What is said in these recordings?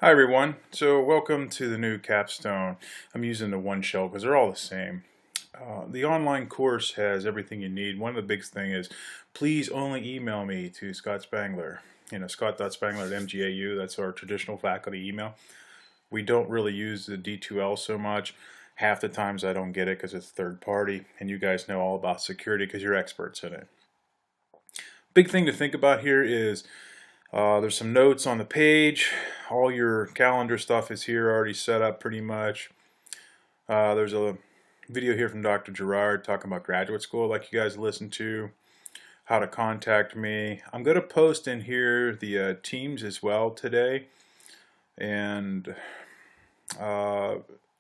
Hi everyone, so welcome to the new Capstone. I'm using the one shell because they're all the same. The online course has everything you need. One of the big things is please only email me to Scott Spangler. Scott.Spangler@MGAU, that's our traditional faculty email. We don't really use the D2L so much. Half the times I don't get it because it's third party, and you guys know all about security because you're experts in it. Big thing to think about here is there's some notes on the page. All your calendar stuff is here already set up pretty much. There's a video here from Dr. Gerard talking about graduate school like you guys listen to, how to contact me. I'm going to post in here the teams as well today. And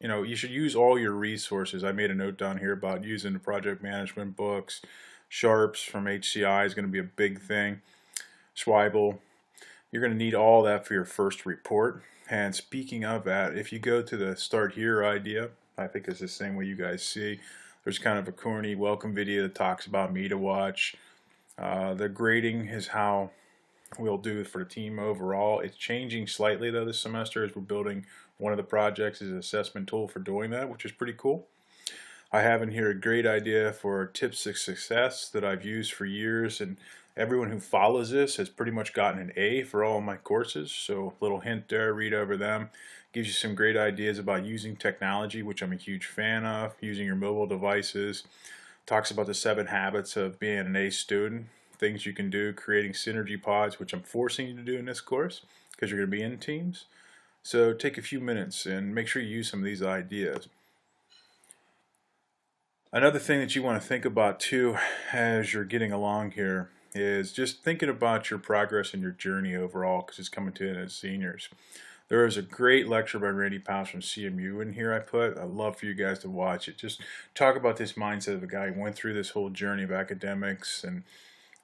you should use all your resources. I made a note down here about using the project management books. Sharps from HCI is going to be a big thing. Schweibel. You're going to need all that for your first report. And speaking of that, if you go to the Start Here idea, I think it's the same way you guys see. There's kind of a corny welcome video that talks about me to watch. The grading is how we'll do it for the team overall. It's changing slightly though this semester as we're building one of the projects as an assessment tool for doing that, which is pretty cool. I have in here a great idea for tips to success that I've used for years, and everyone who follows this has pretty much gotten an A for all of my courses. So little hint there, read over them. Gives you some great ideas about using technology, which I'm a huge fan of, using your mobile devices. Talks about the 7 habits of being an A student, things you can do, creating synergy pods, which I'm forcing you to do in this course because you're going to be in teams. So take a few minutes and make sure you use some of these ideas. Another thing that you want to think about too as you're getting along here is just thinking about your progress and your journey overall, because it's coming to it as seniors. There is a great lecture by Randy Powers from CMU in here I'd love for you guys to watch it. Just talk about this mindset of a guy who went through this whole journey of academics and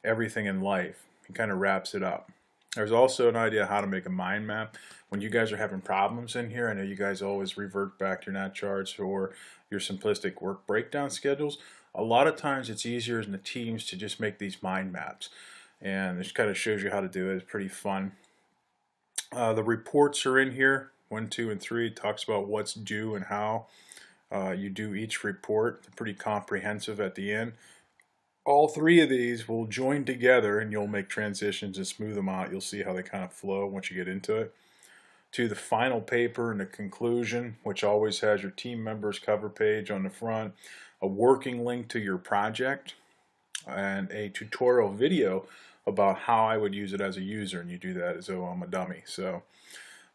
everything in life. He kind of wraps it up. There's also an idea how to make a mind map. When you guys are having problems in here, I know you guys always revert back to your NAT charts or your simplistic work breakdown schedules. A lot of times it's easier in the teams to just make these mind maps. And this kind of shows you how to do it. It's pretty fun. The reports are in here. 1, 2, and 3 talks about what's due and how you do each report. They're pretty comprehensive at the end. All 3 of these will join together and you'll make transitions and smooth them out. You'll see how they kind of flow once you get into it. To the final paper and the conclusion, which always has your team members cover page on the front, a working link to your project, and a tutorial video about how I would use it as a user, and you do that as though I'm a dummy. So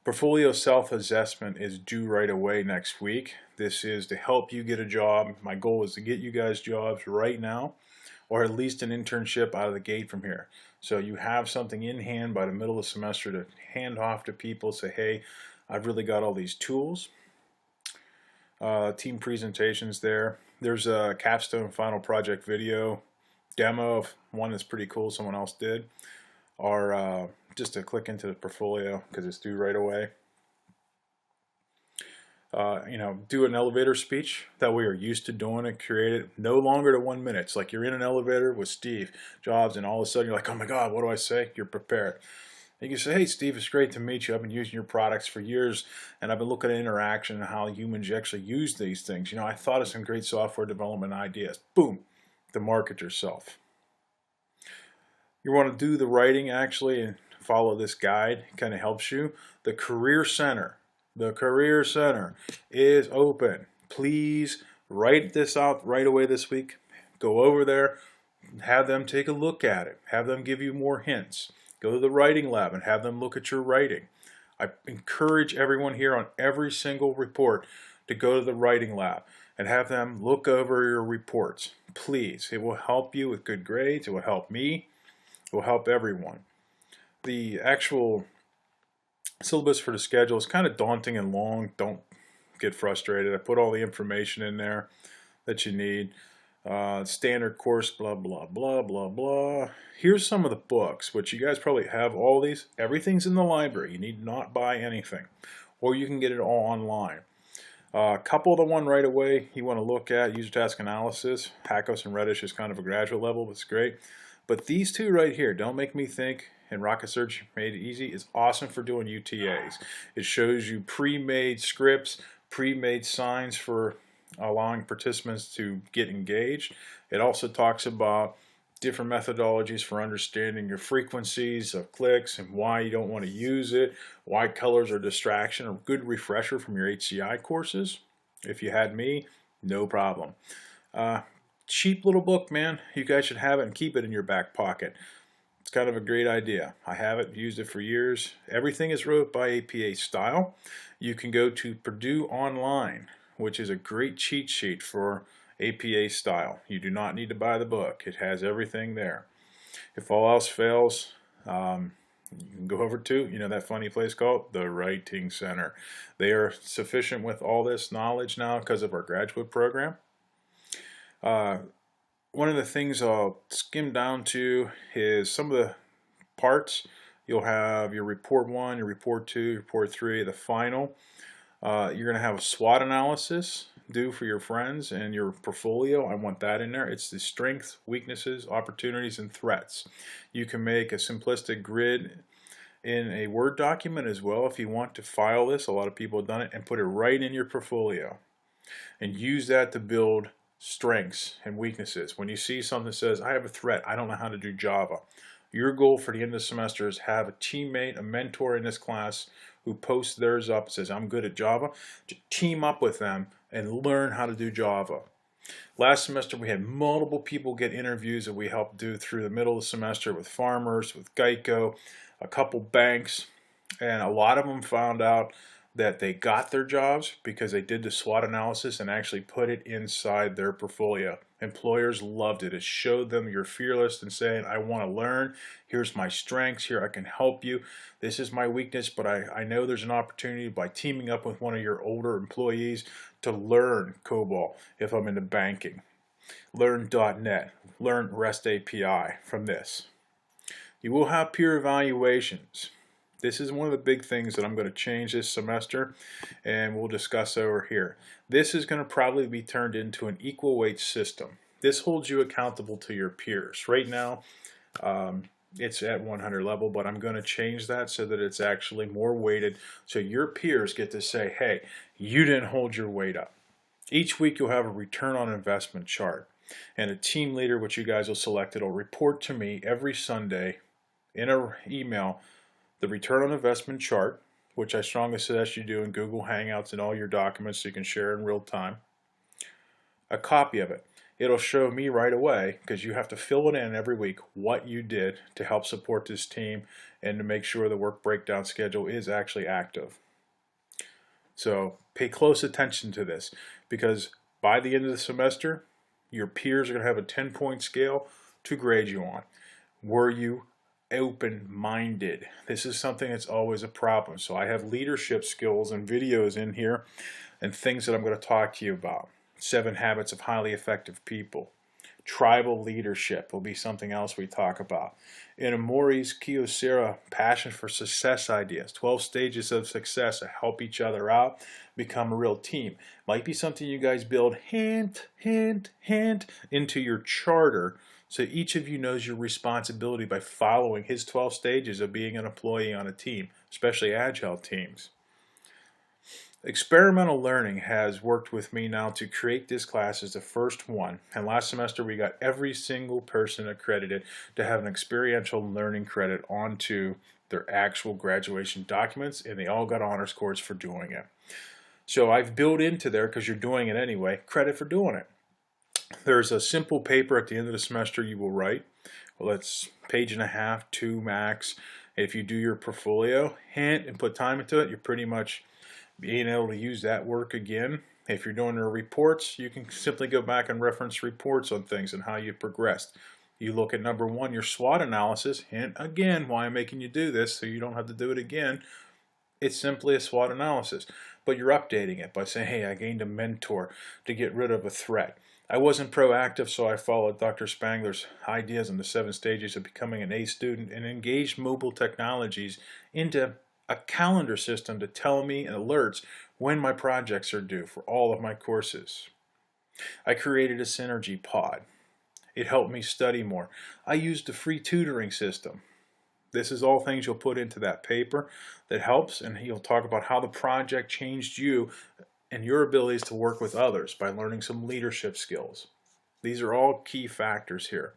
portfolio self-assessment is due right away next week. This is to help you get a job. My goal is to get you guys jobs right now, or at least an internship out of the gate from here. So you have something in hand by the middle of the semester to hand off to people, say, hey, I've really got all these tools. Team presentations there. There's a Capstone final project video demo of one that's pretty cool someone else did. Or just to click into the portfolio because it's due right away. Do an elevator speech that we are used to doing it, create it no longer to 1 minute. It's like you're in an elevator with Steve Jobs and all of a sudden you're like, oh my God, what do I say? You're prepared. And you can say, hey Steve, it's great to meet you. I've been using your products for years and I've been looking at interaction and how humans actually use these things. I thought of some great software development ideas. Boom, to market yourself. You want to do the writing actually and follow this guide. It kind of helps you. The Career Center. The Career Center is open. Please write this out right away this week. Go over there, have them take a look at it, have them give you more hints. Go to the writing lab and have them look at your writing. I encourage everyone here on every single report to go to the writing lab and have them look over your reports. Please, it will help you with good grades. It will help me. It will help everyone. The actual syllabus for the schedule is kind of daunting and long. Don't get frustrated. I put all the information in there that you need. Standard course, blah, blah, blah, blah, blah. Here's some of the books, which you guys probably have all these. Everything's in the library. You need not buy anything. Or you can get it all online. A couple of the one right away you want to look at, user task analysis. Hackos and Reddish is kind of a graduate level, but it's great. But these 2 right here, Don't Make Me Think and Rocket Search Made It Easy is awesome for doing UTAs. It shows you pre-made scripts, pre-made signs for allowing participants to get engaged. It also talks about different methodologies for understanding your frequencies of clicks and why you don't want to use it, why colors are distraction, a good refresher from your HCI courses. If you had me, no problem. Cheap little book, man. You guys should have it and keep it in your back pocket. It's kind of a great idea. I have it, used it for years. Everything is wrote by APA style. You can go to Purdue Online, which is a great cheat sheet for APA style. You do not need to buy the book. It has everything there. If all else fails, you can go over to, that funny place called the Writing Center. They are sufficient with all this knowledge now because of our graduate program. One of the things I'll skim down to is some of the parts. You'll have your report 1, your report 2, your report 3, the final. You're going to have a SWOT analysis due for your friends and your portfolio. I want that in there. It's the strengths, weaknesses, opportunities, and threats. You can make a simplistic grid in a Word document as well if you want to file this. A lot of people have done it, and put it right in your portfolio and use that to build strengths and weaknesses. When you see something that says, I have a threat, I don't know how to do Java, your goal for the end of the semester is have a teammate, a mentor in this class who posts theirs up and says, I'm good at Java. Team up with them and learn how to do Java. Last semester we had multiple people get interviews that we helped do through the middle of the semester with farmers, with Geico, a couple banks, and a lot of them found out that they got their jobs because they did the SWOT analysis and actually put it inside their portfolio. Employers loved it. It showed them you're fearless and saying, I want to learn. Here's my strengths. Here, I can help you. This is my weakness, but I know there's an opportunity by teaming up with one of your older employees to learn COBOL if I'm into banking. Learn .NET. Learn REST API from this. You will have peer evaluations. This is one of the big things that I'm going to change this semester, and we'll discuss over here. This is going to probably be turned into an equal weight system. This holds you accountable to your peers. Right now, it's at 100 level, but I'm going to change that so that it's actually more weighted, so your peers get to say, hey, you didn't hold your weight up. Each week you'll have a return on investment chart, and a team leader, which you guys will select, it'll report to me every Sunday in an email the return on investment chart, which I strongly suggest you do in Google Hangouts and all your documents so you can share in real time. A copy of it. It'll show me right away, because you have to fill it in every week, what you did to help support this team and to make sure the work breakdown schedule is actually active. So pay close attention to this, because by the end of the semester, your peers are going to have a 10-point scale to grade you on. Were you open-minded? This is something that's always a problem. So I have leadership skills and videos in here and things that I'm going to talk to you about. 7 habits of highly effective people. Tribal leadership will be something else we talk about. In Amori's Kyocera, passion for success ideas. 12 stages of success to help each other out, become a real team. Might be something you guys build hint into your charter, so each of you knows your responsibility by following his 12 stages of being an employee on a team, especially agile teams. Experimental learning has worked with me now to create this class as the first one, and last semester we got every single person accredited to have an experiential learning credit onto their actual graduation documents, and they all got honors scores for doing it. So I've built into there, because you're doing it anyway, credit for doing it. There's a simple paper at the end of the semester you will write. Well, it's 1.5 pages, 2 max. If you do your portfolio, and put time into it, you're pretty much being able to use that work again. If you're doing your reports, you can simply go back and reference reports on things and how you progressed. You look at number 1, your SWOT analysis, and again, why I'm making you do this so you don't have to do it again. It's simply a SWOT analysis, but you're updating it by saying, hey, I gained a mentor to get rid of a threat. I wasn't proactive, so I followed Dr. Spangler's ideas on the 7 stages of becoming an A student and engaged mobile technologies into a calendar system to tell me and alerts when my projects are due for all of my courses. I created a synergy pod. It helped me study more. I used a free tutoring system. This is all things you'll put into that paper that helps, and he'll talk about how the project changed you and your abilities to work with others by learning some leadership skills. These are all key factors here.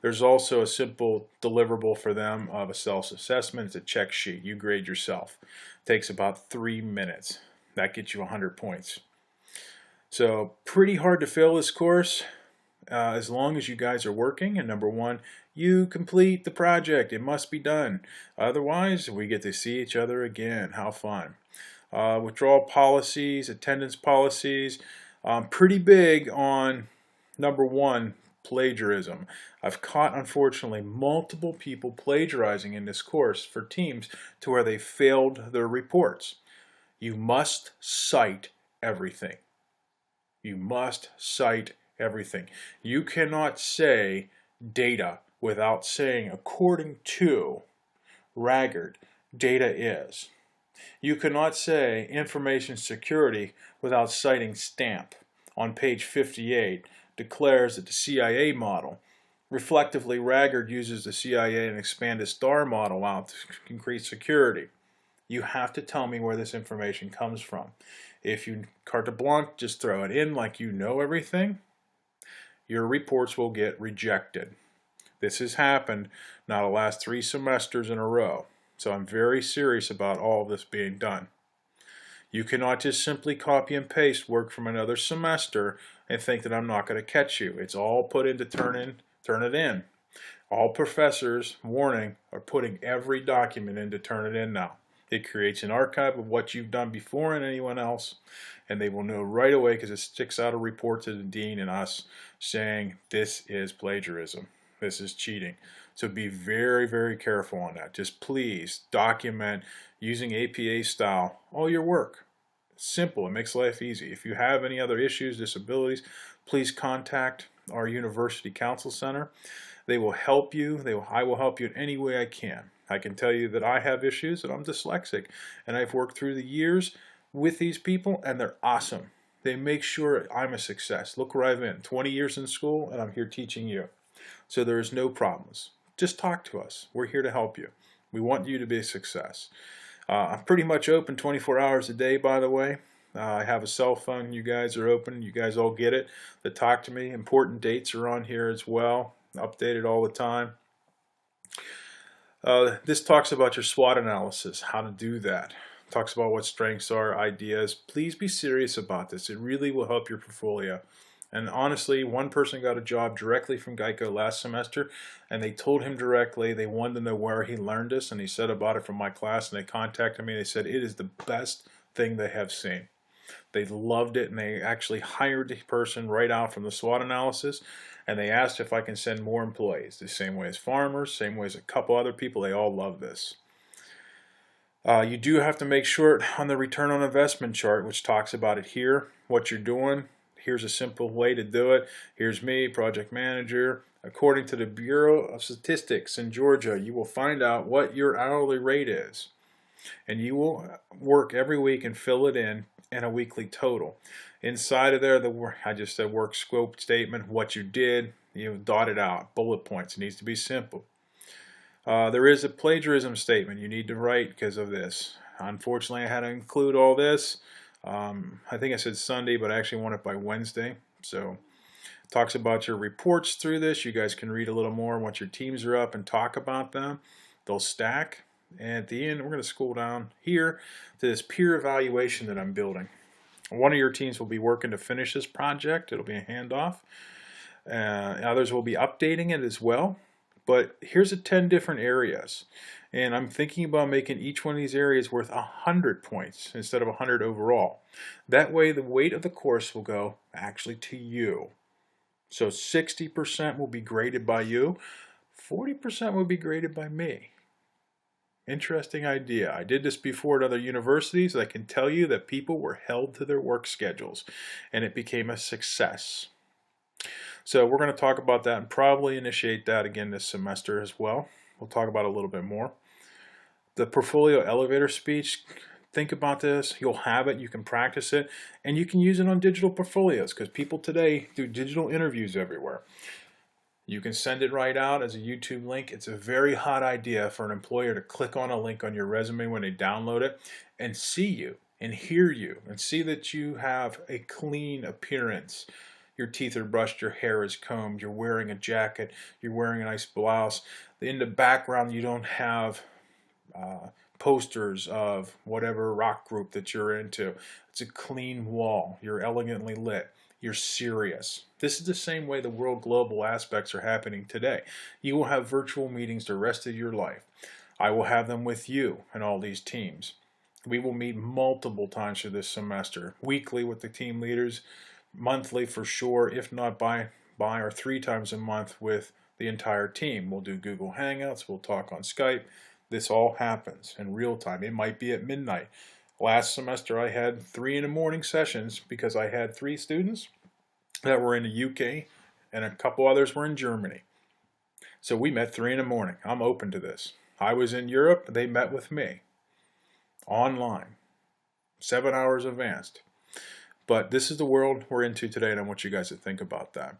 There's also a simple deliverable for them of a self-assessment. It's a check sheet. You grade yourself. It takes about 3 minutes. That gets you 100 points. So pretty hard to fail this course as long as you guys are working. And number one, you complete the project. It must be done. Otherwise, we get to see each other again. How fun. Withdrawal policies, attendance policies. Pretty big on number one, plagiarism. I've caught, unfortunately, multiple people plagiarizing in this course for teams to where they failed their reports. You must cite everything. You must cite everything. You cannot say data without saying according to Raggard, data is. You cannot say information security without citing Stamp on page 58 declares that the CIA model. Reflectively, Raggard uses the CIA and expanded STAR model out to increase security. You have to tell me where this information comes from. If you carte blanche, just throw it in like you know everything, your reports will get rejected. This has happened now the last 3 semesters in a row. So I'm very serious about all of this being done. You cannot just simply copy and paste work from another semester and think that I'm not going to catch you. It's all put into turn it in. All professors, warning, are putting every document into turn it in now. It creates an archive of what you've done before and anyone else, and they will know right away because it sticks out a report to the dean and us saying this is plagiarism. This is cheating. So be very, very careful on that. Just please document using APA style all your work. Simple. It makes life easy. If you have any other issues, disabilities, please contact our University Council Center. They will help you. I will help you in any way I can. I can tell you that I have issues and I'm dyslexic, and I've worked through the years with these people and they're awesome. They make sure I'm a success. Look where I've been, 20 years in school, and I'm here teaching you. So there's no problems. Just talk to us. We're here to help you. We want you to be a success. I'm pretty much open 24 hours a day, by the way. I have a cell phone. You guys are open. You guys all get it. To talk to me. Important dates are on here as well. Updated all the time. This talks about your SWOT analysis, how to do that. Talks about what strengths are, ideas. Please be serious about this. It really will help your portfolio. And honestly, one person got a job directly from Geico last semester, and they told him directly, they wanted to know where he learned this, and he said about it from my class, and they contacted me, and they said it is the best thing they have seen. They loved it, and they actually hired the person right out from the SWOT analysis, and they asked if I can send more employees, the same way as farmers, same way as a couple other people. They all love this. You do have to make sure on the return on investment chart, which talks about it here, what you're doing. Here's a simple way to do it. Here's me, project manager. According to the Bureau of Statistics in Georgia, you will find out what your hourly rate is. And you will work every week and fill it in a weekly total. Inside of there, I just said work scope statement, what you did, dot it out, bullet points. It needs to be simple. There is a plagiarism statement you need to write because of this. Unfortunately, I had to include all this. I think I said Sunday, but I actually want it by Wednesday. So it talks about your reports through this. You guys can read a little more once your teams are up and talk about them. They'll stack. And at the end, we're going to scroll down here to this peer evaluation that I'm building. One of your teams will be working to finish this project. It'll be a handoff. Others will be updating it as well. But here's 10 different areas. And I'm thinking about making each one of these areas worth 100 points instead of 100 overall. That way the weight of the course will go actually to you. So 60% will be graded by you. 40% will be graded by me. Interesting idea. I did this before at other universities. I can tell you that people were held to their work schedules and it became a success. So we're going to talk about that and probably initiate that again this semester as well. We'll talk about it a little bit more. The portfolio elevator speech, think about this. You'll have it. You can practice it. And you can use it on digital portfolios because people today do digital interviews everywhere. You can send it right out as a YouTube link. It's a very hot idea for an employer to click on a link on your resume when they download it and see you and hear you and see that you have a clean appearance. Your teeth are brushed, your hair is combed, you're wearing a jacket, you're wearing a nice blouse. In the background, you don't have posters of whatever rock group that you're into. It's a clean wall. You're elegantly lit. You're serious. This is the same way the world global aspects are happening today. You will have virtual meetings the rest of your life. I will have them with you and all these teams. We will meet multiple times for this semester, weekly with the team leaders, monthly for sure, if not by or 3 times a month with the entire team. We'll do Google Hangouts, we'll talk on Skype. This all happens in real time. It might be at midnight. Last semester I had 3 in the morning sessions because I had 3 students that were in the UK and a couple others were in Germany. So we met 3 in the morning. I'm open to this. I was in Europe, they met with me online, 7 hours advanced. But this is the world we're into today, and I want you guys to think about that.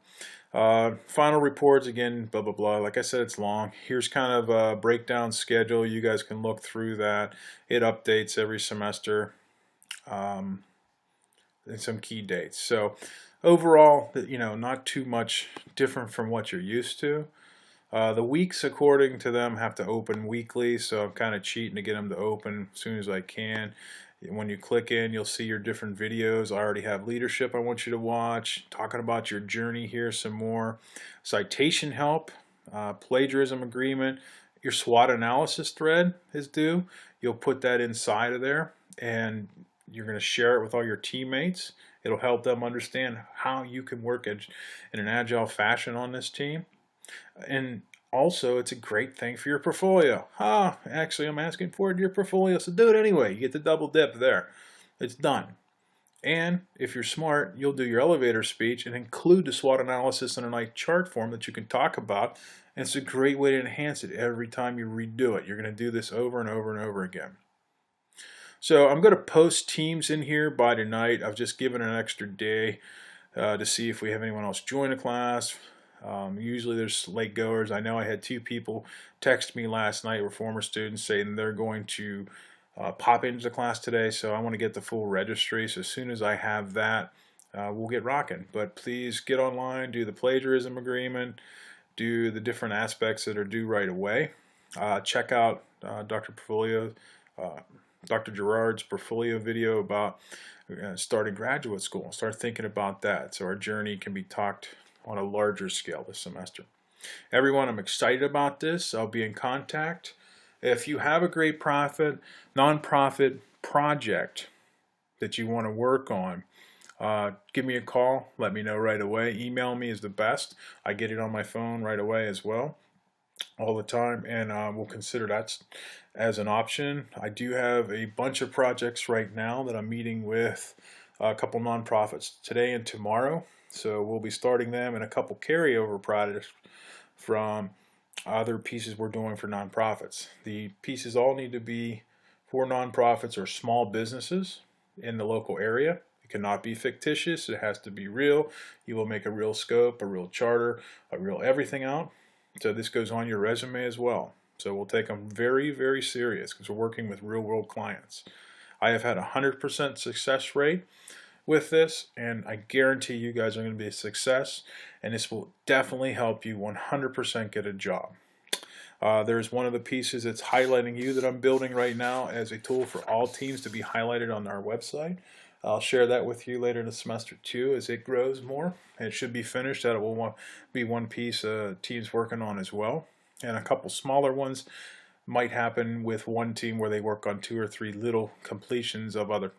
Final reports, again, blah, blah, blah. Like I said, it's long. Here's kind of a breakdown schedule. You guys can look through that. It updates every semester and some key dates. So overall, not too much different from what you're used to. The weeks, according to them, have to open weekly, so I'm kind of cheating to get them to open as soon as I can. When you click in, you'll see your different videos. I already have leadership I want you to watch, talking about your journey here some more. Citation help, plagiarism agreement. Your SWOT analysis thread is due. You'll put that inside of there, and you're going to share it with all your teammates. It'll help them understand how you can work in an agile fashion on this team. And also, it's a great thing for your portfolio. Actually, I'm asking for it in your portfolio, so do it anyway. You get the double dip there. It's done. And if you're smart, you'll do your elevator speech and include the SWOT analysis in a nice chart form that you can talk about. And it's a great way to enhance it every time you redo it. You're going to do this over and over and over again. So I'm going to post teams in here by tonight. I've just given an extra day to see if we have anyone else join the class. Usually there's late goers. I know I had 2 people text me last night, were former students, saying they're going to pop into the class today, so I want to get the full registry. So as soon as I have that, we'll get rocking. But please get online, do the plagiarism agreement, do the different aspects that are due right away. Check out Dr. Gerard's portfolio video about starting graduate school. Start thinking about that so our journey can be talked on a larger scale this semester. Everyone, I'm excited about this. I'll be in contact. If you have a great nonprofit project that you want to work on, give me a call. Let me know right away. Email me is the best. I get it on my phone right away as well, all the time, and we'll consider that as an option. I do have a bunch of projects right now that I'm meeting with a couple nonprofits today and tomorrow. So we'll be starting them and a couple carryover projects from other pieces we're doing for nonprofits. The pieces all need to be for nonprofits or small businesses in the local area. It cannot be fictitious. It has to be real. You will make a real scope, a real charter, a real everything out. So this goes on your resume as well. So we'll take them very, very serious because we're working with real world clients. I have had a 100% success rate with this, and I guarantee you guys are going to be a success, and this will definitely help you 100% get a job. There's one of the pieces that's highlighting you that I'm building right now as a tool for all teams to be highlighted on our website. I'll share that with you later in the semester too as it grows more. It should be finished. That will be one piece team's working on as well, and a couple smaller ones might happen with one team where they work on 2 or 3 little completions of other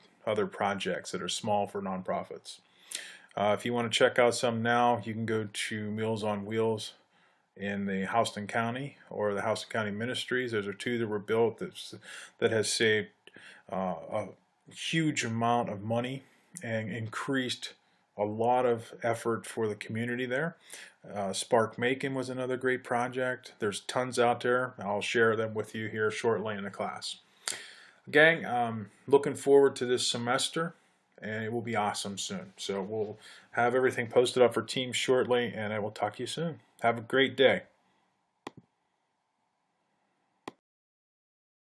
projects that are small for nonprofits. If you want to check out some now, you can go to Meals on Wheels in the Houston County or the Houston County Ministries. Those are 2 that were built that has saved a huge amount of money and increased a lot of effort for the community there. Spark Macon was another great project. There's tons out there. I'll share them with you here shortly in the class. Gang, looking forward to this semester, and it will be awesome soon. So we'll have everything posted up for teams shortly, and I will talk to you soon. Have a great day.